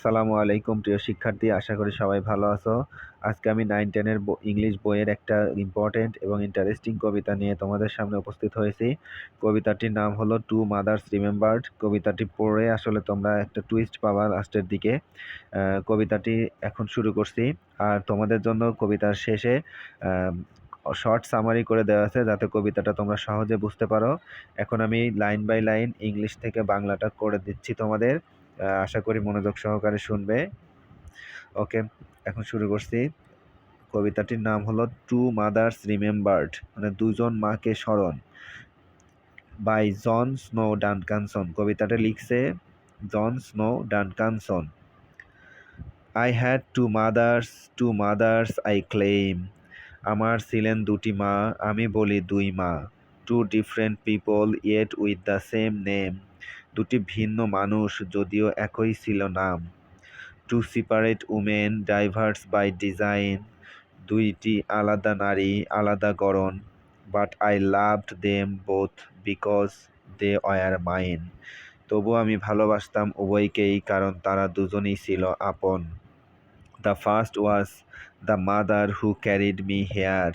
আসসালামু আলাইকুম প্রিয় শিক্ষার্থী, আশা করি সবাই ভালো আছো। আজকে আমি 9-10 এর ইংলিশ বইয়ের একটা ইম্পর্টেন্ট এবং ইন্টারেস্টিং কবিতা নিয়ে তোমাদের সামনে উপস্থিত হয়েছি। কবিতাটির নাম হলো টু মাদার্স রিমেম্বার্ড। কবিতাটি পড়ে আসলে তোমরা একটা টুইস্ট পাবা লাস্টের দিকে। কবিতাটি এখন শুরু করছি। আর তোমাদের জন্য কবিতার শেষে শর্ট সামারি করে দেওয়া আছে যাতে কবিতাটা তোমরা সহজে বুঝতে পারো। এখন আমি লাইন বাই লাইন ইংলিশ থেকে বাংলাটা করে দিচ্ছি তোমাদের। আশা করি মনোযোগ সহকারে শুনবে। ওকে, এখন শুরু করছি। কবিতাটির নাম হলো টু মাদার্স রিমেম্বার্ড, মানে দুজন মাকে স্মরণ, বাই জন স্নো ডানকানসন। কবিতাটা লিখছে John Snow Duncanson. I had two mothers I claim. আমার ছিলেন দুটি মা, আমি বলি দুই মা। Two different people yet with the same name. দুটি ভিন্ন মানুষ যদিও একই ছিল নাম। Two separate women diverse by design. দুইটি আলাদা নারী, আলাদা গড়ন। But I loved them both because they were mine. তবু আমি ভালোবাসতাম উভয়কেই কারণ তারা দুজনেই ছিল আপন। The first was the mother who carried me here.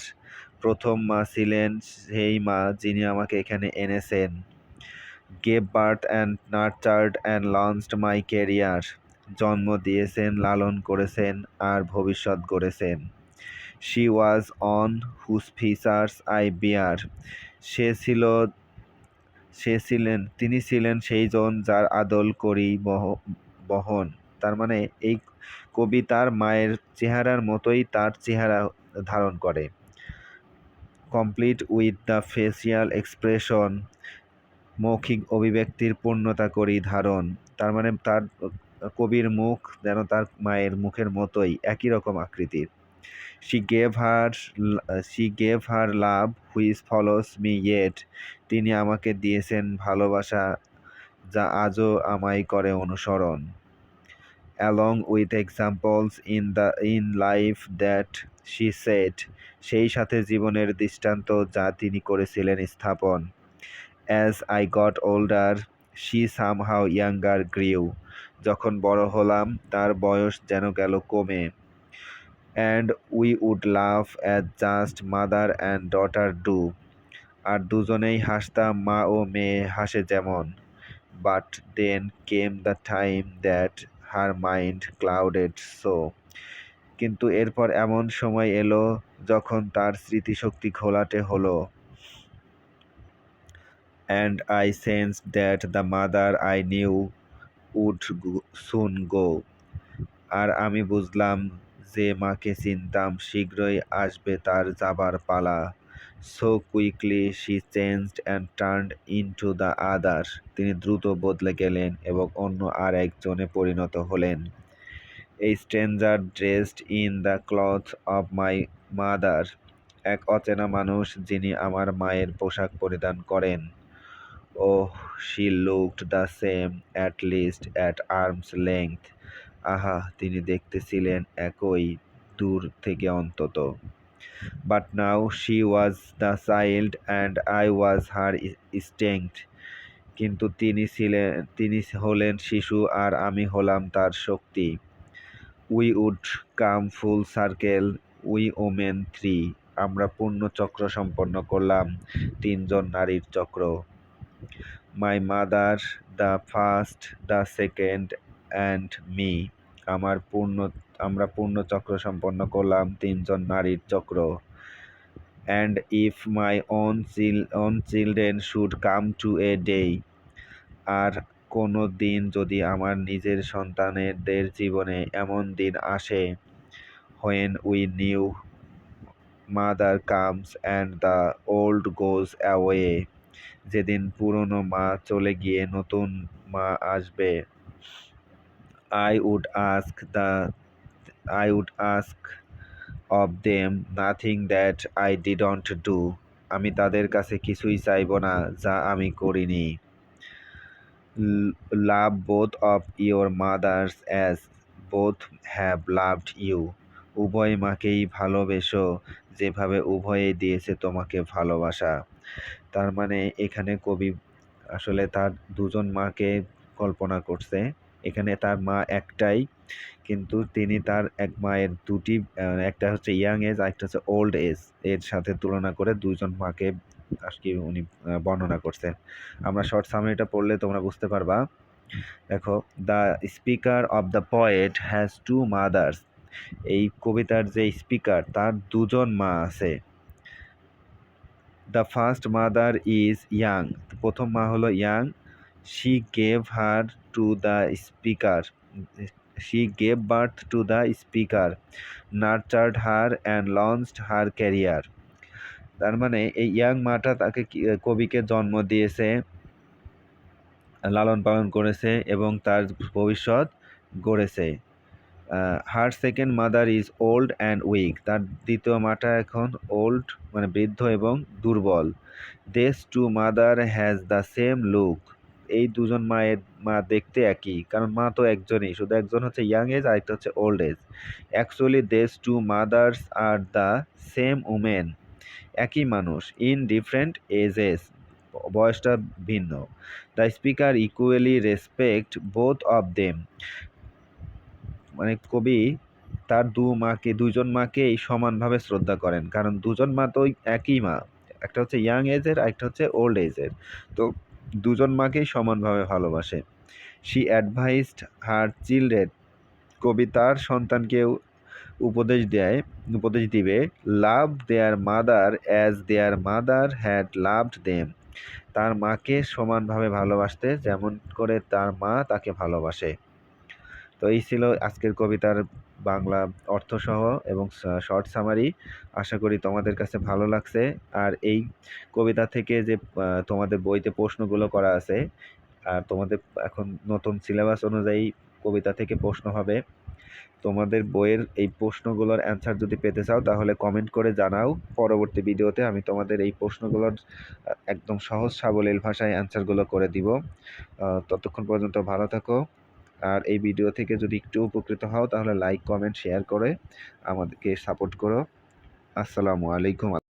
প্রথম মা ছিলেন সেই মা যিনি আমাকে এখানে এনেছেন। Gave birth and nurtured and launched my career. জন্ম দিয়েছেন, লালন করেছেন আর ভবিষ্যৎ গড়েছেন। She was one whose features I bear. তিনি ছিলেন সেই জন যার আদল করি বহন। তার মানে এই কবি তার মায়ের চেহারার মতোই তার চেহারা ধারণ করে। Complete with the facial expression. মৌখিক অভিব্যক্তির পূর্ণতা করি ধারণ। তার মানে তার কবির মুখ যেন তার মায়ের মুখের মতোই একই রকম আকৃতির। She gave her love which follows me yet. তিনি আমাকে দিয়েছেন ভালোবাসা যা আজও আমায় করে অনুসরণ। Along with examples in life that she set. সেই সাথে জীবনের দৃষ্টান্ত যা তিনি করেছিলেন স্থাপন। As I got older she somehow younger grew. যখন বড় হলাম তার বয়স যেন গেল কমে। And we would laugh as just mother and daughter do. আর দুজনেই হাসতাম, মা ও মেয়ে হাসে যেমন। But then came the time that her mind clouded so. কিন্তু এরপর এমন সময় এলো যখন তার স্মৃতিশক্তি ঘোলাটে হলো। And I sensed that the mother I knew would soon go. আর আমি বুঝলাম যে মাকে চিনতাম শীঘ্রই আসবে তার যাবার পালা। So quickly she changed and turned into the other. তিনি দ্রুত বদলে গেলেন এবং অন্য আর একজনে পরিণত হলেন। A stranger dressed in the clothes of my mother. এক অচেনা মানুষ যিনি আমার মায়ের পোশাক পরিধান করেন। Oh, she looked the same, at least at arm's length. আহা, তিনি দেখতে ছিলেন একই, দূর থেকে অন্তত। But now she was the child and I was her strength. কিন্তু তিনি হলেন শিশু আর আমি হলাম তার শক্তি। We would come full circle, we women three. আমরা পূর্ণ চক্র সম্পন্ন করলাম, তিনজন নারীর চক্র। My mother, the first, the second and me. আমরা পূর্ণ চক্র সম্পন্ন করলাম, তিনজন নারীর চক্র। And if my own children should come to a day. আর কোনো দিন যদি আমার নিজের সন্তানদের জীবনে এমন দিন আসে, when we new mother comes and the old goes away. যেদিন পুরনো মা চলে গিয়ে নতুন মা আসবে। I would ask of them nothing that I didn't do. আমি তাদের কাছে কিছুই চাইব না যা আমি করিনি। Love both of your mothers as both have loved you. উভয় মাকেই ভালোবেসো যেভাবে উভয়ে দিয়েছে তোমাকে ভালোবাসা। তার মানে এখানে কবি আসলে তার দুজন মাকে কল্পনা করছে এখানে তার মা একটাই, কিন্তু তিনি তার এক মায়ের দুটি একটা হচ্ছে ইয়াং এজ আর একটা হচ্ছে ওল্ড এজ এর সাথে তুলনা করে দুইজন মাকে আজকে উনি বর্ণনা করছেন। আমরা শর্ট সামারিটা পড়লে তোমরা বুঝতে পারবা। দেখো, the speaker of the poet has two mothers. এই কবিতার যে স্পিকার তার দুজন মা আছে। The first mother is young, প্রথম মা হলো young. She gave her to the speaker, she gave birth to the speaker, nurtured her and launched her career. তার মানে এই ইয়াং মাটা তাকে কবিকে জন্ম দিয়েছে, লালন পালন করেছে এবং তার ভবিষ্যৎ গড়েছে। Her second mother is old and weak, তার দ্বিতীয় মাটা এখন ওল্ড মানে বৃদ্ধ এবং দুর্বল। দেস to mother has the same look, এই দুজন মা দেখতে একই, কারণ মা তো একজনই, শুধু একজন হচ্ছে ইয়াং এজ আর একটা হচ্ছে old age. Actually these two mothers are the same women, একই মানুষ, ইন ডিফারেন্ট এজেস, বয়সটা ভিন্ন। The speaker equally respect both of them, মানে কবি তার দুইজন মাকেই সমানভাবে শ্রদ্ধা করেন, কারণ দুজন মা তো একই মা, একটা হচ্ছে ইয়াং এজের আর একটা হচ্ছে ওল্ড এজের, তো দুজন মাকেই সমানভাবে ভালোবাসে। শি অ্যাডভাইসড হার চিলড্রেন, কবি তার সন্তানকেও উপদেশ দিবে, love their mother as their mother had loved them, তার মাকে সমানভাবে ভালোবাসতে যেমন করে তার মা তাকে ভালোবাসে। তো এই ছিল আজকের কবিতার বাংলা অর্থসহ এবং শর্ট সামারি। আশা করি তোমাদের কাছে ভালো লাগছে। আর এই কবিতা থেকে যে তোমাদের বইতে প্রশ্নগুলো করা আছে, আর তোমাদের এখন নতুন সিলেবাস অনুযায়ী কবিতা থেকে প্রশ্ন হবে। তোমাদের বইয়ের এই প্রশ্নগুলোর অ্যান্সার যদি পেতে চাও তাহলে কমেন্ট করে জানাও, পরবর্তী ভিডিওতে আমি তোমাদের এই প্রশ্নগুলোর একদম সহজ সাবলীল ভাষায় অ্যান্সারগুলো করে দিব। ততক্ষণ পর্যন্ত ভালো থাকো। আর এই ভিডিও থেকে যদি একটু উপকৃত হও তাহলে লাইক কমেন্ট শেয়ার করে আমাদেরকে সাপোর্ট করো। আসসালামু আলাইকুম।